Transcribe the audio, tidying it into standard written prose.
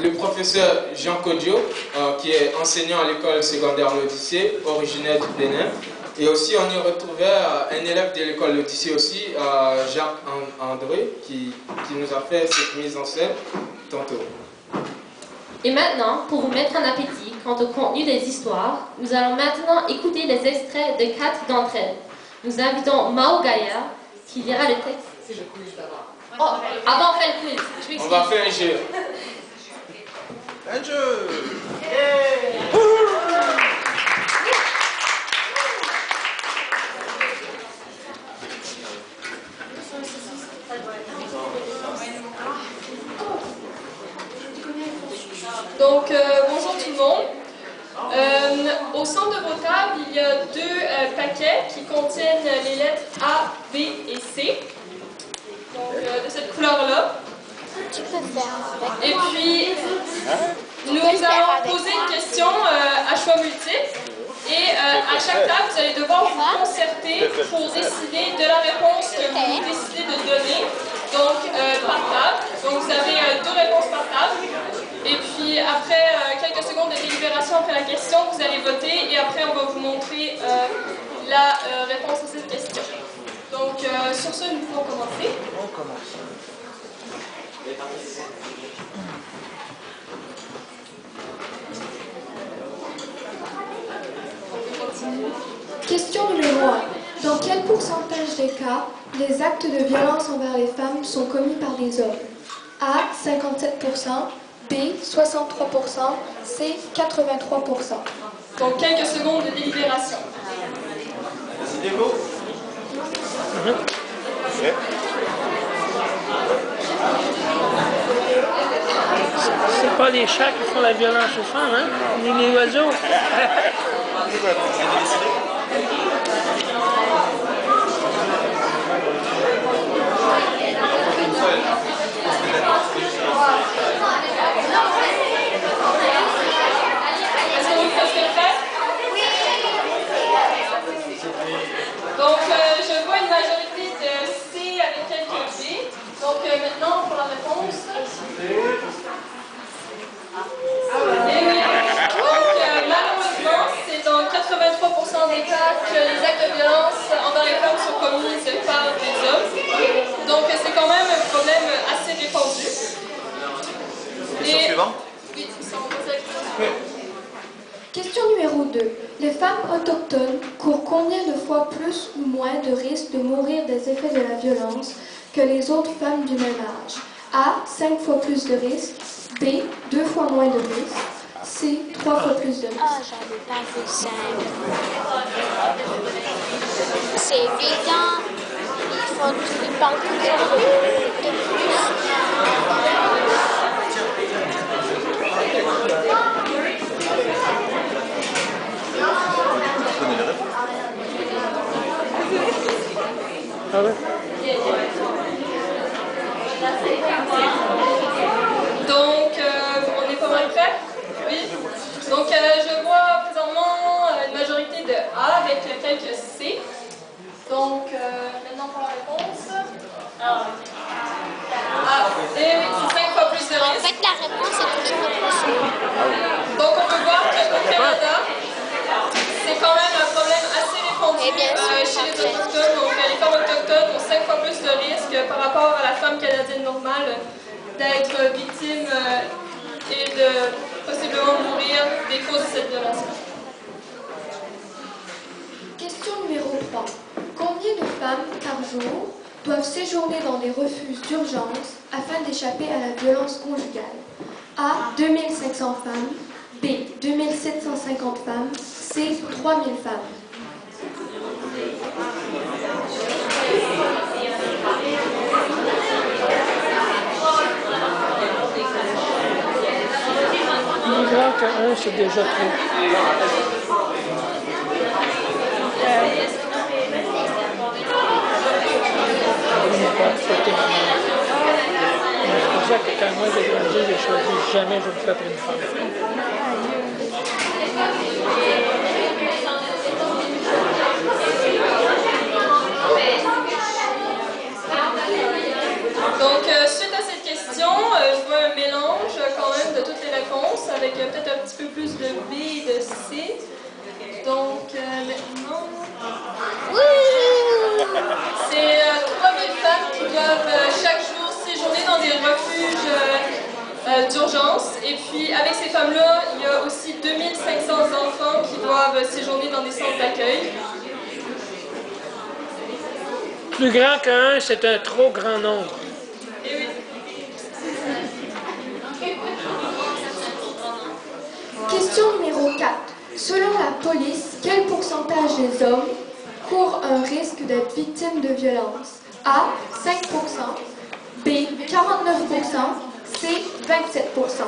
le professeur Jean Kodjo, qui est enseignant à l'école secondaire L'Odyssée, originaire du Bénin. Et aussi, on y retrouvait un élève de l'école L'Odyssée aussi, Jacques André, qui nous a fait cette mise en scène tantôt. Et maintenant, pour vous mettre en appétit quant au contenu des histoires, nous allons maintenant écouter les extraits de 4 d'entre elles. Nous invitons Mao Gaillard, qui lira le texte. C'est le quiz d'abord. Oh, avant on fait le quiz, je m'excuse. On va faire un jeu. Un jeu. Donc, bonjour tout le monde. Au centre de vos tables, il y a 2 paquets qui contiennent les lettres A, B et C. Donc, de cette couleur-là. Tu peux faire avec. Et puis, nous allons poser une question à choix multiple. Et à chaque table, vous allez devoir vous concerter pour décider de la réponse que vous décidez de donner. Donc, par table. Donc, vous avez 2 réponses par table. Et puis, après quelques secondes de délibération après la question, vous allez voter. Et après, on va vous montrer la réponse à cette question. Donc, sur ce, nous pouvons commencer. On commence. Question numéro 1. Dans quel pourcentage des cas, les actes de violence envers les femmes sont commis par des hommes? A. 57%, B. 63%, C. 83%. Donc, quelques secondes de délibération. Décidez-vous. C'est pas les chats qui font la violence aux femmes, hein? Ni les oiseaux. Est-ce que vous êtes prêts? Donc, je vois une majorité de C avec quelques B. Donc, maintenant, pour la réponse. Et oui. Donc, malheureusement, c'est dans 83% des cas que les actes de violence envers les femmes sont commis par des hommes. Donc, c'est quand même un problème assez répandu. Question suivante. Oui, ça, on pose la question. Question numéro 2. Les femmes autochtones courent combien de fois plus ou moins de risques de mourir des effets de la violence que les autres femmes du même âge? A. 5 fois plus de risques. B. 2 fois moins de risques. C. 3 fois plus de risques. Ah, j'avais pas vu ça. C'est évident. Il faut tout dépendre de plus. Ah ouais? Donc, on est pas mal prêts? Oui. Donc, je vois présentement une majorité de A avec quelques C. Donc, maintenant pour la réponse. Et oui, c'est 5 fois plus de En risques. fait, la réponse est toujours plus. Donc, on peut voir qu'au Canada, c'est quand même un problème assez répandu Et bien sûr, chez les autochtones. Donc, les femmes autochtones ont 5 fois plus de risques par rapport à la femme canadienne normale d'être victime et de possiblement mourir des causes de cette violence. Question numéro 3. Combien de femmes par jour doivent séjourner dans des refuges d'urgence afin d'échapper à la violence conjugale? A. 2500 femmes. B. 2750 femmes. C. 3000 femmes. Moins grand que 1, c'est déjà trop. C'est pour ça que quand moi j'ai grandi, j'ai choisi jamais je me fais pour une femme. Donc, suite à cette question, je vois un mélange quand même de toutes petit peu plus de B et de C. Donc maintenant, c'est 3000 femmes qui doivent chaque jour séjourner dans des refuges d'urgence. Et puis avec ces femmes-là, il y a aussi 2500 enfants qui doivent séjourner dans des centres d'accueil. Plus grand qu'un, c'est un trop grand nombre. Et oui. Question numéro 4. Selon la police, quel pourcentage des hommes courent un risque d'être victime de violence? A. 5%, B. 49%, C. 27%.